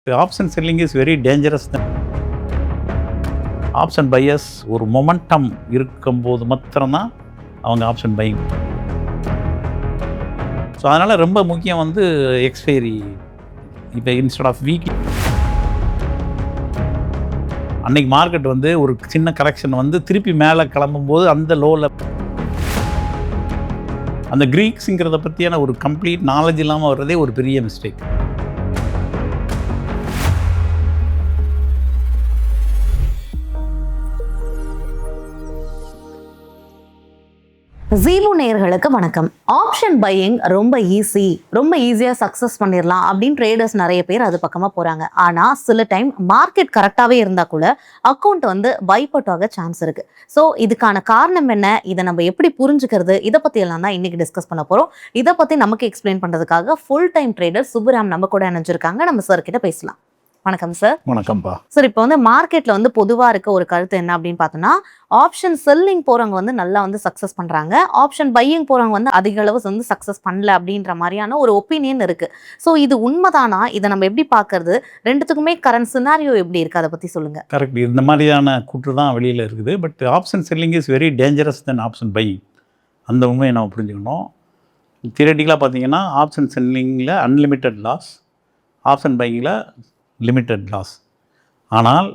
The option selling is very dangerous. Option buyers ஒரு momentum இருக்கும்போது மாத்திரம்தான் அவங்க ஆப்ஷன் பையிங். ஸோ அதனால் ரொம்ப முக்கியம் வந்து எக்ஸ்பைரி. இப்போ இன்ஸ்டெட் ஆஃப் வீக்லி அன்றைக்கி மார்க்கெட் வந்து ஒரு சின்ன கரெக்ஷன் வந்து திருப்பி மேலே கிளம்பும்போது அந்த லோவில் அந்த க்ரீக்ஸுங்கிறத பற்றியான ஒரு கம்ப்ளீட் நாலேஜ் இல்லாமல் வர்றதே ஒரு பெரிய மிஸ்டேக். ஜீபு நேயர்களுக்கு வணக்கம். ஆப்ஷன் பையிங் ரொம்ப ஈஸியாக சக்ஸஸ் பண்ணிடலாம் அப்படின்னு ட்ரேடர்ஸ் நிறைய பேர் அது பக்கமாக போகிறாங்க. ஆனால் சில டைம் மார்க்கெட் கரெக்டாகவே இருந்தால் கூட அக்கௌண்ட் வந்து வைப் அவுட் ஆக சான்ஸ் இருக்குது. ஸோ இதுக்கான காரணம் என்ன, இதை நம்ம எப்படி புரிஞ்சுக்கிறது, இதை பற்றி எல்லாம் தான் இன்றைக்கி டிஸ்கஸ் பண்ண போகிறோம். இதை பற்றி நமக்கு எக்ஸ்பிளைன் பண்ணுறதுக்காக ஃபுல் டைம் ட்ரேடர் சுப்புராம் நம்ம கூட இணைஞ்சிருக்காங்க. நம்ம சார் கிட்ட பேசலாம். வணக்கம் சார். வணக்கம்ப்பா சார். இப்போ வந்து மார்க்கெட்டில் வந்து பொதுவாக இருக்க ஒரு கருத்து என்ன அப்படின்னு பார்த்தோன்னா, ஆப்ஷன் செல்லிங் போகிறவங்க வந்து நல்லா வந்து சக்ஸஸ் பண்ணுறாங்க, ஆப்ஷன் பையிங் போகிறவங்க வந்து அதிக அளவு வந்து சக்ஸஸ் பண்ணல அப்படின்ற மாதிரியான ஒரு ஒப்பீனியன் இருக்குது. ஸோ இது உண்மைதானா, இதை நம்ம எப்படி பார்க்கறது, ரெண்டுத்துக்குமே கரண்ட் சினாரியோ எப்படி இருக்குது, அதை பற்றி சொல்லுங்கள். கரெக்ட். இந்த மாதிரியான கூற்று தான் வெளியில் இருக்குது. But option selling is very dangerous then option buying. அந்த உண்மையை நம்ம புரிஞ்சுக்கணும். தியரட்டிக்கலாக பார்த்தீங்கன்னா ஆப்ஷன் செல்லிங்கில் அன்லிமிட்டெட் லாஸ், ஆப்ஷன் பையிங்கில் லிமிட்டட் லாஸ். ஆனால்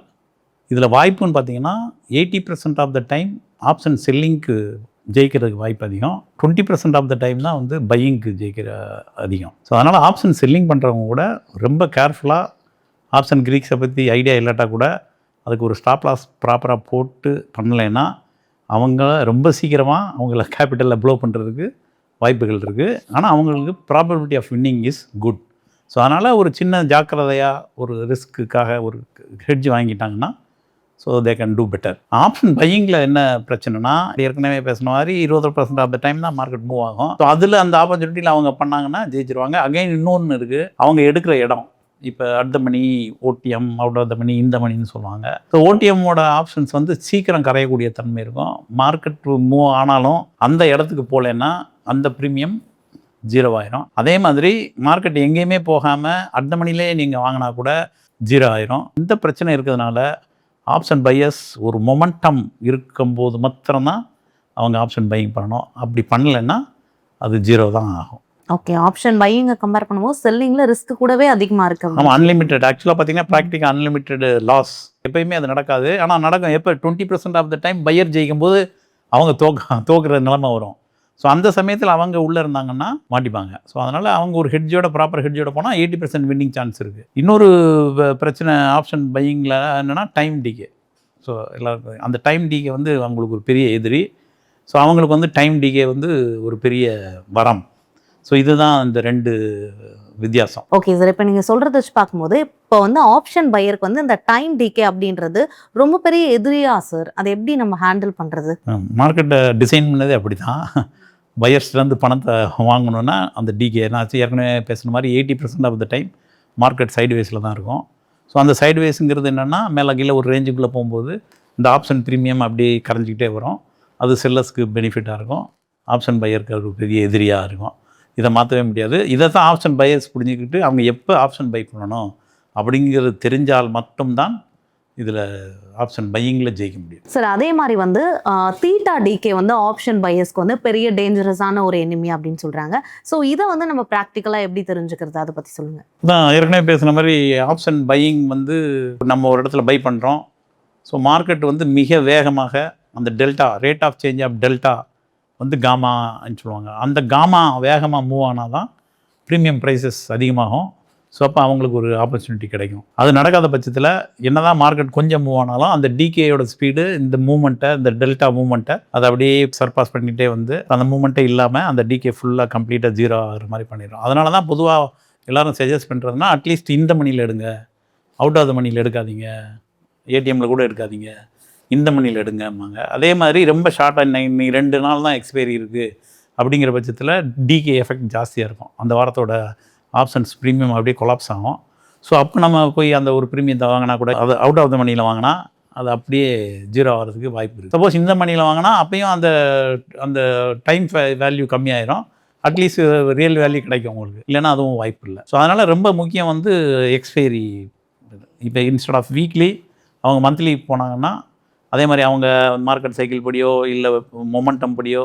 இதில் வாய்ப்புன்னு பார்த்தீங்கன்னா 80% ஆஃப் த டைம் ஆப்ஷன் செல்லிங்க்கு ஜெயிக்கிறதுக்கு வாய்ப்பு அதிகம், 20% ஆஃப் த டைம் தான் வந்து பையிங்க்கு ஜெயிக்கிற அதிகம். ஸோ அதனால் ஆப்ஷன் செல்லிங் பண்ணுறவங்க கூட ரொம்ப கேர்ஃபுல்லாக, ஆப்ஷன் க்ரீக்ஸை பற்றி ஐடியா இல்லாட்டா கூட அதுக்கு ஒரு ஸ்டாப் லாஸ் ப்ராப்பராக போட்டு பண்ணலைன்னா அவங்க ரொம்ப சீக்கிரமாக அவங்கள கேபிட்டலில் ப்ளோ பண்ணுறதுக்கு வாய்ப்புகள் இருக்குது. ஆனால் அவங்களுக்கு probability of winning is good. So அதனால் ஒரு சின்ன ஜாக்கிரதையாக ஒரு ரிஸ்க்குக்காக ஒரு ஹெட்ஜ் வாங்கிட்டாங்கன்னா so they can do better. Option பையிங்கில் என்ன பிரச்சனைனா, ஏற்கனவே பேசின மாதிரி 20% ஆஃப் த டைம் தான் மார்க்கெட் மூவ் ஆகும். ஸோ அதில் அந்த ஆப்பர்ச்சுனிட்டியில் அவங்க பண்ணாங்கன்னா ஜெயிச்சிருவாங்க. அகைன் இன்னொன்று இருக்குது, அவங்க எடுக்கிற இடம். இப்போ at the money, OTM, out of the money, இந்த மணின்னு சொல்லுவாங்க. ஸோ ஓடிஎம்மோட ஆப்ஷன்ஸ் வந்து சீக்கிரம் கரையக்கூடிய தன்மை இருக்கும். மார்க்கெட் மூவ் ஆனாலும் அந்த இடத்துக்கு போகலன்னா அந்த ப்ரீமியம் 0 ஆயிரும். அதே மாதிரி மார்க்கெட் எங்கேயுமே போகாமல் அட் த மணிலே நீங்கள் வாங்கினா கூட 0 ஆயிரும். இந்த பிரச்சனை இருக்கிறதுனால ஆப்ஷன் பையர்ஸ் ஒரு மொமெண்டம் இருக்கும்போது மாத்திரம்தான் அவங்க ஆப்ஷன் பையிங் பண்ணணும். அப்படி பண்ணலைன்னா அது 0 தான் ஆகும். ஓகே. ஆப்ஷன் பையிங்கை கம்பேர் பண்ணும்போது செல்லிங்கில் ரிஸ்க் கூடவே அதிகமாக இருக்குது. ஆமாம், அன்லிமிட்டெட். ஆக்சுவலாக பார்த்தீங்கன்னா ப்ராக்டிக்காக அன்லிமிட்டெட் லாஸ் எப்பயுமே அது நடக்காது. ஆனால் நடக்கும் எப்போ 20% ஆஃப் த டைம் பையர் ஜெயிக்கும் போது அவங்க தோக்குற நிலைமை வரும். ஸோ அந்த சமயத்தில் அவங்க உள்ளே இருந்தாங்கன்னா மாட்டிப்பாங்க. ஸோ அதனால் அவங்க ஒரு ஹெட்ஜோட ப்ராப்பர் ஹெட்ஜோட போனால் 80% வின்னிங் சான்ஸ் இருக்குது. இன்னொரு பிரச்சனை ஆப்ஷன் பையிங்கில் என்னென்னா டைம் டிகே. ஸோ எல்லாருக்கும் அந்த டைம் டிகே வந்து அவங்களுக்கு ஒரு பெரிய எதிரி. ஸோ அவங்களுக்கு வந்து டைம் டிகே வந்து ஒரு பெரிய வரம். ஸோ இதுதான் இந்த ரெண்டு வித்தியாசம். Okay sir. இப்போ நீங்கள் சொல்கிறத வச்சு பார்க்கும்போது இப்போ வந்து ஆப்ஷன் பையருக்கு வந்து இந்த டைம் டிகே அப்படின்றது ரொம்ப பெரிய எதிரியா சார், அதை எப்படி நம்ம ஹேண்டில் பண்ணுறது? மார்க்கெட்டை டிசைன் பண்ணதே அப்படி தான். பையர்ஸ்லேருந்து பணத்தை வாங்கணுன்னா அந்த டிகே, நான் ஏற்கனவே பேசுன மாதிரி 80% ஆஃப் த டைம் மார்க்கெட் சைட்வேஸில் தான் இருக்கும். ஸோ அந்த சைட்வேஸுங்கிறது என்னென்னா மேலே கீழே ஒரு ரேஞ்சுக்குள்ளே போகும்போது இந்த ஆப்ஷன் ப்ரீமியம் அப்படியே கரைஞ்சிக்கிட்டே வரும். அது செல்லர்ஸ்க்கு பெனிஃபிட்டாக இருக்கும், ஆப்ஷன் பையருக்கு ஒரு பெரிய எதிரியாக இருக்கும். இதை மாற்றவே முடியாது. இதை தான் ஆப்ஷன் பையர்ஸ் புரிஞ்சுக்கிட்டு அவங்க எப்போ ஆப்ஷன் பை பண்ணணும் அப்படிங்கிறது தெரிஞ்சால் மட்டும்தான் இதில் ஆப்ஷன் பையிங்கில் ஜெயிக்க முடியும். சார் அதே மாதிரி வந்து தீட்டா டிகே வந்து ஆப்ஷன் பையர்ஸ்க்கு வந்து பெரிய டேஞ்சரஸான ஒரு எனிமி அப்படின்னு சொல்கிறாங்க. ஸோ இதை வந்து நம்ம ப்ராக்டிக்கலாக எப்படி தெரிஞ்சுக்கிறது, அதை பற்றி சொல்லுங்கள். நான் ஏற்கனவே பேசுன மாதிரி ஆப்ஷன் பையிங் வந்து நம்ம ஒரு இடத்துல பை பண்ணுறோம். ஸோ மார்க்கெட் வந்து மிக வேகமாக அந்த delta, rate of change of delta வந்து காமான்னு சொல்லுவாங்க. அந்த காமா வேகமாக மூவ் ஆனால் தான் ப்ரீமியம் ப்ரைஸஸ் அதிகமாகும். ஸோ அப்போ அவங்களுக்கு ஒரு ஆப்பர்ச்சுனிட்டி கிடைக்கும். அது நடக்காத பட்சத்தில் என்ன தான் மார்க்கெட் கொஞ்சம் மூவ் ஆனாலும் அந்த டிகேயோட ஸ்பீடு இந்த மூமெண்ட்டை, இந்த டெல்டா மூமெண்ட்டை அதை அப்படியே சர்பாஸ் பண்ணிகிட்டே வந்து அந்த மூமெண்ட்டே இல்லாமல் அந்த டிகே ஃபுல்லாக கம்ப்ளீட்டாக 0 ஆகிற மாதிரி பண்ணிடும். அதனால தான் பொதுவாக எல்லோரும் சஜஸ்ட் பண்ணுறதுனா அட்லீஸ்ட் இந்த மணியில் எடுங்க, அவுட் ஆஃப் த மணியில் எடுக்காதீங்க, ஏடிஎம்மில் கூட எடுக்காதீங்க, இந்த மணியில் எடுங்கம்பாங்க. அதே மாதிரி ரொம்ப ஷார்ட்டாக இன்னைக்கு 2 நாள் தான் எக்ஸ்பைரி இருக்குது அப்படிங்கிற பட்சத்தில் டிகே எஃபெக்ட் ஜாஸ்தியாக இருக்கும். அந்த வாரத்தோட ஆப்ஷன்ஸ் ப்ரீமியம் அப்படியே கொலாப்ஸ் ஆகும். ஸோ அப்போ நம்ம போய் அந்த ஒரு ப்ரீமியத்தை வாங்கினா கூட அது அவுட் ஆஃப் த மணியில் வாங்கினா அது அப்படியே 0 ஆகிறதுக்கு வாய்ப்பு இருக்குது. சப்போஸ் இந்த மணியில் வாங்கினா அப்பையும் அந்த அந்த டைம் வேல்யூ கம்மியாயிரும். அட்லீஸ்ட் ரியல் வேல்யூ கிடைக்கும் உங்களுக்கு, இல்லைன்னா அதுவும் வாய்ப்பு இல்லை. ஸோ அதனால் ரொம்ப முக்கியம் வந்து எக்ஸ்பைரி இப்போ இன்ஸ்டெட் ஆஃப் வீக்லி அவங்க மந்த்லி போனாங்கன்னா, அதே மாதிரி அவங்க மார்க்கெட் சைக்கிள் படியோ இல்லை மொமெண்டம் படியோ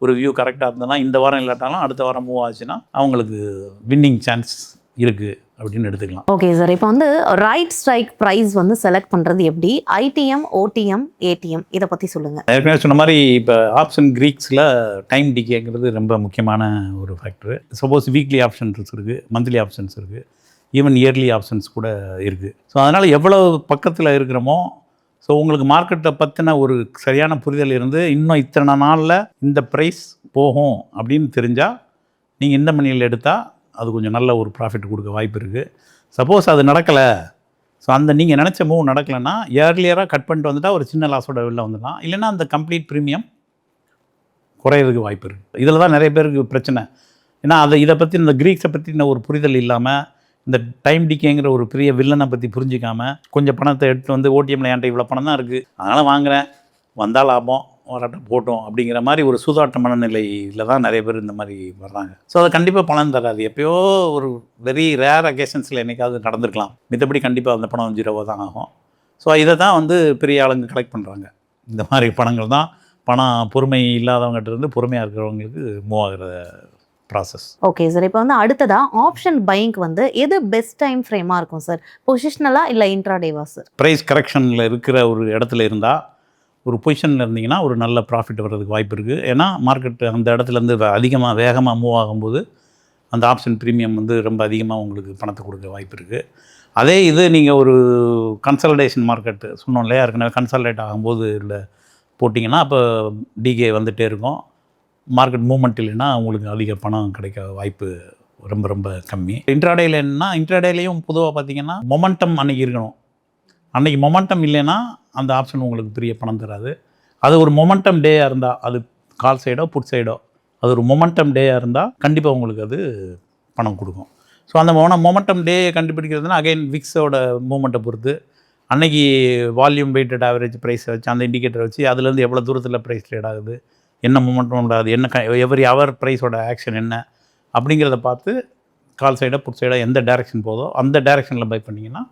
ஒரு வியூ கரெக்டாக இருந்ததுன்னா, இந்த வாரம் இல்லாட்டாலும் அடுத்த வாரம் மூவ் ஆச்சுன்னா அவங்களுக்கு வின்னிங் சான்ஸ் இருக்குது அப்படின்னு எடுத்துக்கலாம். Okay sir. இப்போ வந்து ரைட் ஸ்ட்ரைக் ப்ரைஸ் வந்து செலக்ட் பண்ணுறது எப்படி? ஐடிஎம், ஓடிஎம், ஏடிஎம் இதை பற்றி சொல்லுங்கள். ஏற்கனவே சொன்ன மாதிரி இப்போ ஆப்ஷன் க்ரீக்ஸில் டைம் டிகேங்கிறது ரொம்ப முக்கியமான ஒரு ஃபேக்டரு. சப்போஸ் வீக்லி ஆப்ஷன்ஸ் இருக்குது, மந்த்லி ஆப்ஷன்ஸ் இருக்குது, ஈவன் இயர்லி ஆப்ஷன்ஸ் கூட இருக்குது. ஸோ அதனால் எவ்வளோ பக்கத்தில் இருக்கிறோமோ, ஸோ உங்களுக்கு மார்க்கெட்டை பற்றின ஒரு சரியான புரிதல் இருந்து இன்னும் இத்தனை நாளில் இந்த ப்ரைஸ் போகும் அப்படின்னு தெரிஞ்சால் நீங்கள் இந்த மணியில் எடுத்தால் அது கொஞ்சம் நல்ல ஒரு ப்ராஃபிட் கொடுக்க வாய்ப்பு இருக்குது. சப்போஸ் அது நடக்கலை, ஸோ அந்த நீங்கள் நினச்ச மூவ் நடக்கலைன்னா ஏர்லியராக கட் பண்ணிட்டு வந்துட்டால் ஒரு சின்ன லாஸோட வெளில வந்துடலாம். இல்லைன்னா அந்த கம்ப்ளீட் ப்ரீமியம் குறையிறதுக்கு வாய்ப்பு இருக்குது. இதில் தான் நிறைய பேருக்கு பிரச்சனை. ஏன்னா இதை பற்றி இந்த க்ரீக்ஸை பற்றின ஒரு புரிதல் இல்லாமல், இந்த டைம் டிகேங்கிற ஒரு பெரிய வில்லனை பற்றி புரிஞ்சிக்காமல் கொஞ்சம் பணத்தை எடுத்து வந்து ஓடிஎம்மில் என்கிட்ட இவ்வளோ பணம் தான் இருக்குது, அதனால் வாங்குகிறேன், வந்தால் லாபம், வராட்டம் போட்டோம் அப்படிங்கிற மாதிரி ஒரு சூதாட்ட மனநிலையில் தான் நிறைய பேர் இந்த மாதிரி வர்றாங்க. ஸோ அதை கண்டிப்பாக பலன் தராது. எப்போயோ ஒரு வெரி ரேர் அக்கேஷன்ஸில் என்றைக்காவது நடந்திருக்கலாம், மித்தபடி கண்டிப்பாக அந்த பணம் 0 தான் ஆகும். ஸோ இதை தான் வந்து பெரிய ஆளுங்க கலெக்ட் பண்ணுறாங்க. இந்த மாதிரி பணங்கள் தான் பணம் பொறுமை இல்லாதவங்ககிட்ட இருந்து பொறுமையாக இருக்கிறவங்களுக்கு மூவ் ஆகிற ப்ராசஸ். Okay sir. இப்போ வந்து அடுத்ததாக ஆப்ஷன் பையிங்க்கு வந்து எது பெஸ்ட் டைம் ஃப்ரேமாக இருக்கும் சார்? பொசிஷனலாக இல்லை இன்ட்ராடேவா சார்? ப்ரைஸ் கரெக்ஷனில் இருக்கிற ஒரு இடத்துல இருந்தால், ஒரு பொசிஷனில் இருந்தீங்கன்னா ஒரு நல்ல ப்ராஃபிட் வர்றதுக்கு வாய்ப்பு இருக்குது. ஏன்னா மார்க்கெட் அந்த இடத்துலேருந்து அதிகமாக வேகமாக மூவ் ஆகும்போது அந்த ஆப்ஷன் ப்ரீமியம் வந்து ரொம்ப அதிகமாக உங்களுக்கு பணத்தை கொடுக்க வாய்ப்பு இருக்குது. அதே இது நீங்கள் ஒரு கன்சல்டேஷன் மார்க்கெட்டு சொன்னோம் இல்லையா, ஏற்கனவே கன்சல்டேட் ஆகும்போது இல்லை போட்டிங்கன்னா அப்போ டிகே வந்துகிட்டே இருக்கும். மார்க்கெட் மூவ்மெண்ட் இல்லைன்னா உங்களுக்கு அதிக பணம் கிடைக்க வாய்ப்பு ரொம்ப ரொம்ப கம்மி. இன்ட்ராடேயில் என்னன்னா, இன்ட்ராடேலையும் பொதுவாக பார்த்தீங்கன்னா மொமெண்டம் அன்றைக்கி இருக்கணும். அன்றைக்கி மொமெண்டம் இல்லைன்னா அந்த ஆப்ஷன் உங்களுக்கு பெரிய பணம் தராது. அது ஒரு மொமெண்டம் டேயாக இருந்தால், அது கால் சைடோ புட் சைடோ, அது ஒரு மொமெண்டம் டேயாக இருந்தால் கண்டிப்பாக உங்களுக்கு அது பணம் கொடுக்கும். ஸோ அந்த மொமெண்டம் டேயை கண்டுபிடிக்கிறதுனா அகைன் விக்ஸோட மூமெண்ட்டை பொறுத்து, அன்றைக்கி வால்யூம் வெயிட்டட் ஆவரேஜ் ப்ரைஸை வச்சு அந்த இண்டிகேட்டரை வச்சு அதுலேருந்து எவ்வளோ தூரத்தில் ப்ரைஸ் ட்ரேட் ஆகுது, என்ன மூமெண்ட்டும் உண்டாது, என்ன எவரி ஹவர் ப்ரைஸோட ஆக்ஷன் என்ன அப்படிங்கிறத பார்த்து கால் சைடோ புட் சைடோ எந்த டைரெக்ஷன் போதோ அந்த டைரெக்ஷனில் பை பண்ணிங்கன்னா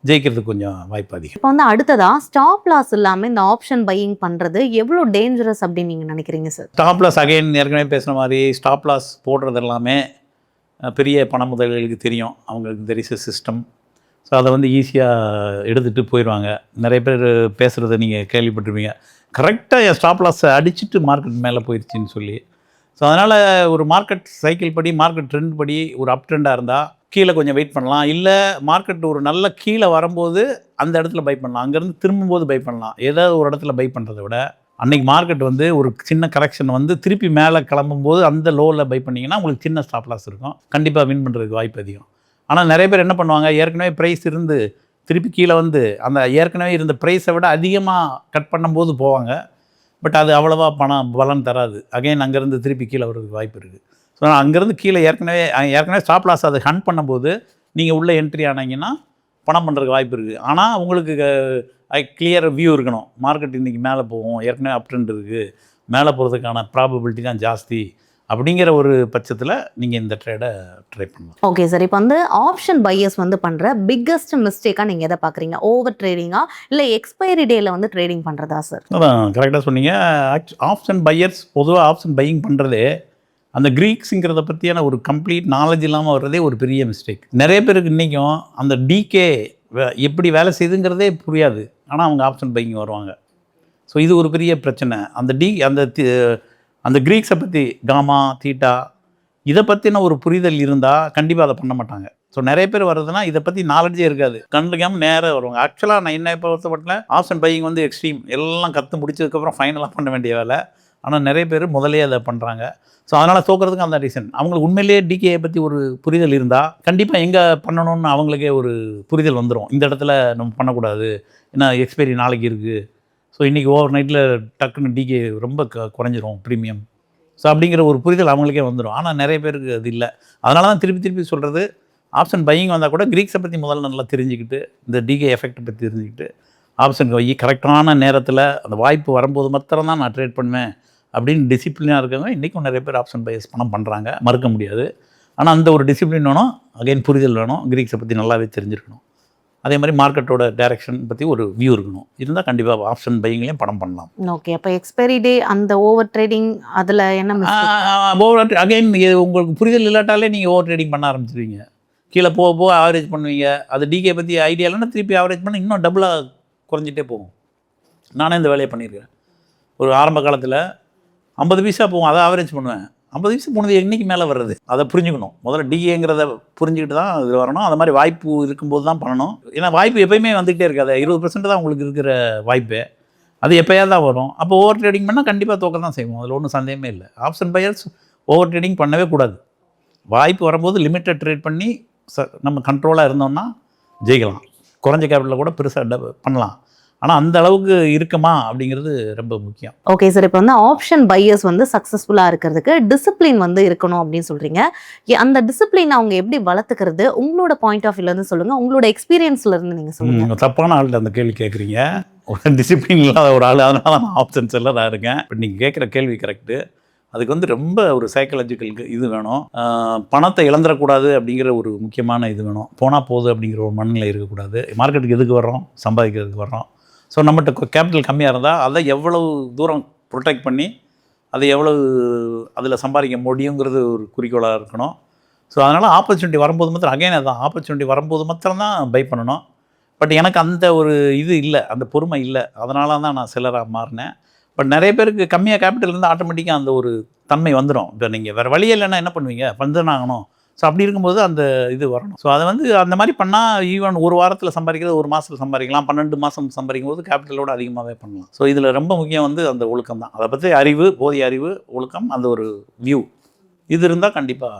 ஜெயிக்கிறதுக்கு கொஞ்சம் வாய்ப்பு அதிகம். இப்போ வந்து அடுத்ததாக ஸ்டாப் லாஸ் இல்லாமல் இந்த ஆப்ஷன் பையிங் பண்ணுறது எவ்வளோ டேஞ்சரஸ் அப்படின்னு நீங்கள் நினைக்கிறீங்க சார்? ஸ்டாப் லாஸ் அகைன் ஏற்கனவே பேசுகிற மாதிரி ஸ்டாப் லாஸ் போடுறது எல்லாமே பெரிய பண முதல்களுக்கு தெரியும், அவங்களுக்கு தெரிச சிஸ்டம். ஸோ அதை வந்து ஈஸியாக எடுத்துகிட்டு போயிடுவாங்க. நிறைய பேர் பேசுகிறத நீங்கள் கேள்விப்பட்டிருப்பீங்க, கரெக்டாக என் ஸ்டாப் லாஸை அடிச்சுட்டு மார்க்கெட் மேலே போயிடுச்சின்னு சொல்லி. ஸோ அதனால் ஒரு மார்க்கெட் சைக்கிள் படி, மார்க்கெட் ட்ரெண்ட் படி ஒரு அப் ட்ரெண்டாக இருந்தால் கீழே கொஞ்சம் வெயிட் பண்ணலாம். இல்லை மார்க்கெட் ஒரு நல்ல கீழே வரும்போது அந்த இடத்துல பை பண்ணலாம், அங்கேருந்து திரும்பும்போது பை பண்ணலாம். ஏதாவது ஒரு இடத்துல பை பண்ணுறதை விட அன்றைக்கி மார்க்கெட் வந்து ஒரு சின்ன கரெக்ஷன் வந்து திருப்பி மேலே கிளம்பும்போது அந்த லோவில் பை பண்ணிங்கன்னா உங்களுக்கு சின்ன ஸ்டாப் லாஸ் இருக்கும், கண்டிப்பாக வின் பண்ணுறதுக்கு வாய்ப்பு அதிகம். ஆனால் நிறைய பேர் என்ன பண்ணுவாங்க, ஏற்கனவே ப்ரைஸ் இருந்து திருப்பி கீழே வந்து அந்த ஏற்கனவே இருந்த ப்ரைஸை விட அதிகமாக கட் பண்ணும்போது போவாங்க. பட் அது அவ்வளோவா பலன் தராது. அகைன் அங்கேருந்து திருப்பி கீழே வர்றதுக்கு வாய்ப்பு இருக்குது. ஸோ அங்கேருந்து கீழே ஏற்கனவே ஸ்டாப் லாஸ் அதை ஹண்ட் பண்ணும்போது நீங்கள் உள்ளே என்ட்ரி ஆனீங்கன்னா பணம் பண்ணுறதுக்கு வாய்ப்பு இருக்குது. ஆனால் உங்களுக்கு கிளியர் வியூ இருக்கணும், மார்க்கெட் இன்றைக்கி மேலே போகும், ஏற்கனவே அப் ட்ரெண்ட் இருக்குது, மேலே போகிறதுக்கான ப்ராபபிலிட்டி தான் ஜாஸ்தி அப்படிங்கிற ஒரு பட்சத்தில் நீங்கள் இந்த ட்ரேடை ட்ரை பண்ணலாம். Okay sir. இப்போ வந்து ஆப்ஷன் பையர்ஸ் வந்து பண்ணுற பிக்கஸ்ட் மிஸ்டேக்காக நீங்கள் எதை பார்க்குறீங்க? ஓவர் ட்ரேடிங்கா இல்லை எக்ஸ்பைரி டேயில் வந்து ட்ரேடிங் பண்ணுறதா சார்? அதான் கரெக்டாக சொன்னீங்க. ஆப்ஷன் பையர்ஸ் பொதுவாக ஆப்ஷன் பையிங் பண்ணுறதே அந்த க்ரீக்ஸுங்கிறத பற்றியான ஒரு கம்ப்ளீட் நாலேஜ் இல்லாமல் வர்றதே ஒரு பெரிய மிஸ்டேக். நிறைய பேருக்கு இன்றைக்கும் அந்த டிகே எப்படி வேலை செய்யுதுங்கிறதே புரியாது, ஆனால் அவங்க ஆப்ஷன் பையிங் வருவாங்க. ஸோ இது ஒரு பெரிய பிரச்சனை. அந்த க்ரீக்ஸை பற்றி காமா தீட்டா இதை பற்றின ஒரு புரிதல் இருந்தால் கண்டிப்பாக அதை பண்ண மாட்டாங்க. ஸோ நிறைய பேர் வர்றதுனா இதை பற்றி நாலேஜே இருக்காது, கண்டுக்காமல் நேராக வருவாங்க. ஆக்சுவலாக நான் என்ன பொறுத்தப்பட்டல ஆப்ஷன் பையிங் வந்து எக்ஸ்ட்ரீம், எல்லாம் கற்று முடிச்சதுக்கப்புறம் ஃபைனலாக பண்ண வேண்டிய வேலை. ஆனால் நிறைய பேர் முதலே அதை பண்ணுறாங்க. ஸோ அதனால் தோக்கிறதுக்கு அந்த ரீசன். அவங்களுக்கு உண்மையிலேயே டிகேயை பற்றி ஒரு புரிதல் இருந்தால் கண்டிப்பாக எங்கே பண்ணணும்னு அவங்களுக்கே ஒரு புரிதல் வந்துடும். இந்த இடத்துல நம்ம பண்ணக்கூடாது, ஏன்னா எக்ஸ்பைரி நாளைக்கு இருக்குது, ஸோ இன்றைக்கி ஓவர் நைட்டில் டக்குன்னு டிகே ரொம்ப குறைஞ்சிரும் ப்ரீமியம். ஸோ அப்படிங்கிற ஒரு புரிதல் அவங்களுக்கே வந்துடும். ஆனால் நிறைய பேருக்கு அது இல்லை. அதனால தான் திருப்பி சொல்கிறது, ஆப்ஷன் பையிங் வந்தால் கூட க்ரீக்ஸை பற்றி முதல்ல நல்லா தெரிஞ்சுக்கிட்டு, இந்த டிகே எஃபெக்ட்டை பற்றி தெரிஞ்சுக்கிட்டு ஆப்ஷன் வை கரெக்டான நேரத்தில் அந்த வாய்ப்பு வரும்போது மாத்திரம் தான் நான் ட்ரேட் பண்ணுவேன் அப்படின்னு டிசிப்ளினாக இருக்கவங்க இன்றைக்கும் நிறைய பேர் ஆப்ஷன் பையர்ஸ் பணம் பண்ணுறாங்க, மறுக்க முடியாது. ஆனால் அந்த ஒரு டிசிப்ளின் வேணும், அகைன் புரிதல் வேணும், க்ரீக்ஸை பற்றி நல்லாவே தெரிஞ்சிருக்கணும். அதே மாதிரி மார்க்கெட்டோட டைரக்ஷன் பற்றி ஒரு வியூ இருக்கணும். இருந்தால் கண்டிப்பாக ஆப்ஷன் பையிங்லேயும் பணம் பண்ணலாம். ஓகே, அப்போ எக்ஸ்பைரி டே அந்த ஓவர் ட்ரேடிங் அதில் என்ன ஓவர் அகைன் உங்களுக்கு புரிதல் இல்லாட்டாலே நீங்கள் ஓவர் ட்ரேடிங் பண்ண ஆரம்பிச்சிருவீங்க. கீழே போக போக ஆவரேஜ் பண்ணுவீங்க. அது டிகே பற்றி ஐடியா இல்லைன்னா திருப்பி ஆவரேஜ் பண்ண இன்னும் டபுளாக குறைஞ்சிட்டே போகும். நானே இந்த வேலையை பண்ணியிருக்கேன். ஒரு ஆரம்ப காலத்தில் 50 பைசா போகும், அதை ஆவரேஜ் பண்ணுவேன். 50 பைசா போனது என்றைக்கு மேலே வர்றது, அதை புரிஞ்சுக்கணும். முதல்ல டிஏங்கிறத புரிஞ்சுக்கிட்டு தான் இது வரணும். அது மாதிரி வாய்ப்பு இருக்கும்போது தான் பண்ணணும். ஏன்னா வாய்ப்பு எப்போயுமே வந்துகிட்டே இருக்காது. 20% தான் உங்களுக்கு இருக்கிற வாய்ப்பு. அது எப்போயாவது தான் வரும். அப்போ ஓவர் ட்ரேடிங் பண்ணால் கண்டிப்பாக தோக்க தான் செய்வோம். அதில் ஒன்றும் சந்தேகமே இல்லை. ஆப்ஷன் பையர்ஸ் ஓவர் ட்ரேடிங் பண்ணவே கூடாது. வாய்ப்பு வரும்போது லிமிட்டட் ட்ரேட் பண்ணி நம்ம கண்ட்ரோலாக இருந்தோம்னா ஜெயிக்கலாம். குறைஞ்ச கேபிட்டலில் கூட பெருசாக பண்ணலாம். ஆனால் அந்த அளவுக்கு இருக்குமா அப்படிங்கிறது ரொம்ப முக்கியம். ஓகே சார், இப்போ வந்து ஆப்ஷன் பையர்ஸ் வந்து சக்ஸஸ்ஃபுல்லாக இருக்கிறதுக்கு டிசிப்ளின் வந்து இருக்கணும் அப்படின்னு சொல்கிறீங்க. அந்த டிசிப்ளின் அவங்க எப்படி வளர்த்துக்கிறது, உங்களோட பாயிண்ட் ஆஃப் வியூலேருந்து சொல்லுங்கள், உங்களோட எக்ஸ்பீரியன்ஸ்லேருந்து நீங்கள் சொல்லுங்கள். தப்பான ஆள்கிட்ட அந்த கேள்வி கேட்குறீங்க. ஒரு டிசிப்ளின் இல்லாத ஒரு ஆள், அதனால நான் ஆப்ஷன் செல்லராக இருக்கேன். இப்போ நீங்கள் கேட்குற கேள்வி கரெக்டு. அதுக்கு வந்து ரொம்ப ஒரு சைக்காலஜிக்கல் இது வேணும். பணத்தை இழந்துடக்கூடாது அப்படிங்கிற ஒரு முக்கியமான இது வேணும். போனால் போகுது அப்படிங்கிற ஒரு மனநிலை இருக்கக்கூடாது. மார்க்கெட்டுக்கு எதுக்கு வர்றோம், சம்பாதிக்கிறதுக்கு வர்றோம். ஸோ நம்மகிட்ட கேபிட்டல் கம்மியாக இருந்தால் அதை எவ்வளவு தூரம் ப்ரொடெக்ட் பண்ணி அதை எவ்வளவு அதில் சம்பாதிக்க முடியுங்கிறது ஒரு குறிக்கோளாக இருக்கணும். ஸோ அதனால் ஆப்பர்ச்சுனிட்டி வரும்போது மாத்திரம் அகைன் அதான் ஆப்பர்ச்சுனிட்டி வரும்போது மாத்திரம்தான் பை பண்ணணும். பட் எனக்கு அந்த ஒரு இது இல்லை, அந்த பொறுமை இல்லை. அதனால தான் நான் செல்லராக மாறினேன். பட் நிறைய பேருக்கு கம்மியாக கேபிட்டல் இருந்தால் ஆட்டோமேட்டிக்காக அந்த ஒரு தன்மை வந்துடும். இப்போ நீங்கள் வேறு வழியே இல்லைன்னா என்ன பண்ணுவீங்க, வந்து ஆகணும். ஸோ அப்படி இருக்கும்போது அந்த இது வரணும். ஸோ அதை வந்து அந்த மாதிரி பண்ணால் ஈவன் ஒரு வாரத்தில் சம்பாதிக்கிறது ஒரு மாதத்தில் சம்பாதிக்கலாம். 12 மாதம் சம்பாதிக்கும் போது கேபிட்டலோடு அதிகமாகவே பண்ணலாம். ஸோ இதில் ரொம்ப முக்கியம் வந்து அந்த ஒழுக்கம் தான். அதை பற்றி அறிவு, போதிய அறிவு, ஒழுக்கம், அந்த ஒரு வியூ இது இருந்தால் கண்டிப்பாக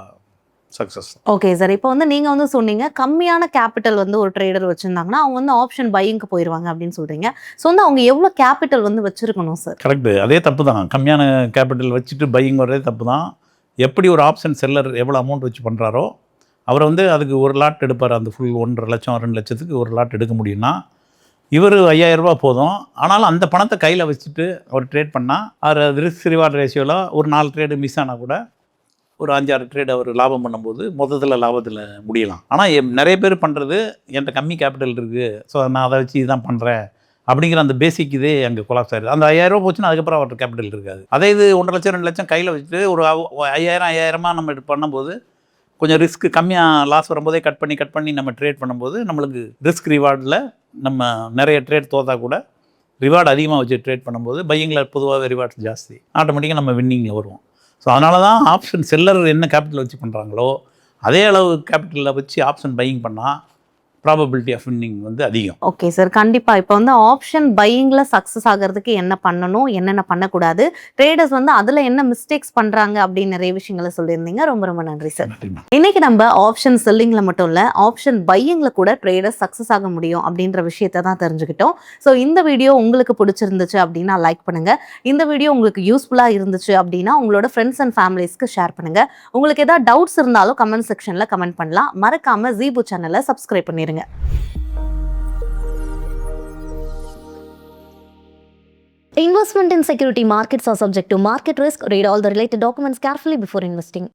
சக்ஸஸ். ஓகே சார், இப்போ வந்து நீங்கள் வந்து சொன்னீங்க கம்மியான கேபிட்டல் வந்து ஒரு ட்ரேடர் வச்சுருந்தாங்கன்னா அவங்க வந்து ஆப்ஷன் பையிங்க்கு போயிடுவாங்க அப்படின்னு சொல்கிறீங்க. ஸோ வந்து அவங்க எவ்வளோ கேபிட்டல் வந்து வச்சுருக்கணும் சார்? கரெக்டு, அதே தப்பு தான். கம்மியான கேபிட்டல் வச்சுட்டு பையிங் வர்றதே தப்பு தான். எப்படி ஒரு ஆப்ஷன் செல்லர் எவ்வளோ அமௌண்ட் வச்சு பண்ணுறாரோ அவரை வந்து அதுக்கு ஒரு லாட் எடுப்பார். அந்த ஃபுல் 1.5 லட்சம் 2 லட்சத்துக்கு ஒரு லாட் எடுக்க முடியும்னா இவர் 5000 ரூபா போதும். ஆனாலும் அந்த பணத்தை கையில் வச்சுட்டு அவர் ட்ரேட் பண்ணால் அவர் ரிஸ்க் ரிவார்டு ரேஷியோவில் ஒரு 4 ட்ரேடு மிஸ் ஆனால் கூட ஒரு 5-6 ட்ரேட் அவர் லாபம் பண்ணும்போது மொத்தத்தில் லாபத்தில் முடியலாம். ஆனால் நிறைய பேர் பண்ணுறது என்கிட்ட கம்மி கேபிட்டல் இருக்குது, ஸோ நான் அதை வச்சு இதுதான் பண்ணுறேன் அப்படிங்கிற அந்த பேசிக் இதே அங்கே கொலாப்ஸ் ஆகிடுது. அந்த 5000 ரூபா போச்சுன்னா அதுக்கப்புறம் அவர்கிட்ட கேபிட்டல் இருக்காது. அதே இது 1.5 லட்சம் 2 லட்சம் கையில் வச்சுட்டு ஒரு 5000 நம்ம பண்ணும்போது கொஞ்சம் ரிஸ்க் கம்மியாக லாஸ் வரும்போதே கட் பண்ணி நம்ம ட்ரேட் பண்ணும்போது நம்மளுக்கு ரிஸ்க் ரிவார்டில் நம்ம நிறைய ட்ரேட் தோற்றா கூட ரிவார்டு அதிகமாக வச்சு ட்ரேட் பண்ணும்போது பையிங்கில் பொதுவாகவே ரிவார்ட்ஸ் ஜாஸ்தி, ஆட்டோமேட்டிக்காக நம்ம வின்னிங்கில் வருவோம். ஸோ அதனால தான் ஆப்ஷன் செல்லர் என்ன கேபிட்டல் வச்சு பண்ணுறாங்களோ அதே அளவு கேபிட்டலில் வச்சு ஆப்ஷன் பையிங் பண்ணால் ப்ராபபிலிட்டி ஆஃப் வின்னிங் வந்து அதிகம். ஓகே சார், கண்டிப்பாக இப்போ வந்து ஆப்ஷன் பையிங்கில் சக்ஸஸ் ஆகிறதுக்கு என்ன பண்ணணும், என்னென்ன பண்ணக்கூடாது, ட்ரேடர்ஸ் வந்து அதில் என்ன மிஸ்டேக்ஸ் பண்ணுறாங்க அப்படின்னு நிறைய விஷயங்களை சொல்லியிருந்தீங்க. ரொம்ப ரொம்ப நன்றி சார். இன்னைக்கு நம்ம ஆப்ஷன் செல்லிங்கில் மட்டும் இல்லை, ஆப்ஷன் பையிங்கில் கூட ட்ரேடர்ஸ் சக்ஸஸ் ஆக முடியும் அப்படின்ற விஷயத்தை தான் தெரிஞ்சுக்கிட்டோம். ஸோ இந்த வீடியோ உங்களுக்கு பிடிச்சிருந்துச்சு அப்படின்னா லைக் பண்ணுங்கள். இந்த வீடியோ உங்களுக்கு யூஸ்ஃபுல்லாக இருந்துச்சு அப்படின்னா உங்களோட ஃப்ரெண்ட்ஸ் அண்ட் ஃபேமிலிஸ்க்கு ஷேர் பண்ணுங்கள். உங்களுக்கு ஏதாவது டவுட்ஸ் இருந்தாலும் கமெண்ட் செக்ஷனில் கமெண்ட் பண்ணலாம். மறக்காமல் ஜீபு சேனலை சப்ஸ்கிரைப் பண்ணிடுங்க. Investment in security markets are subject to market risk. Read all the related documents carefully before investing.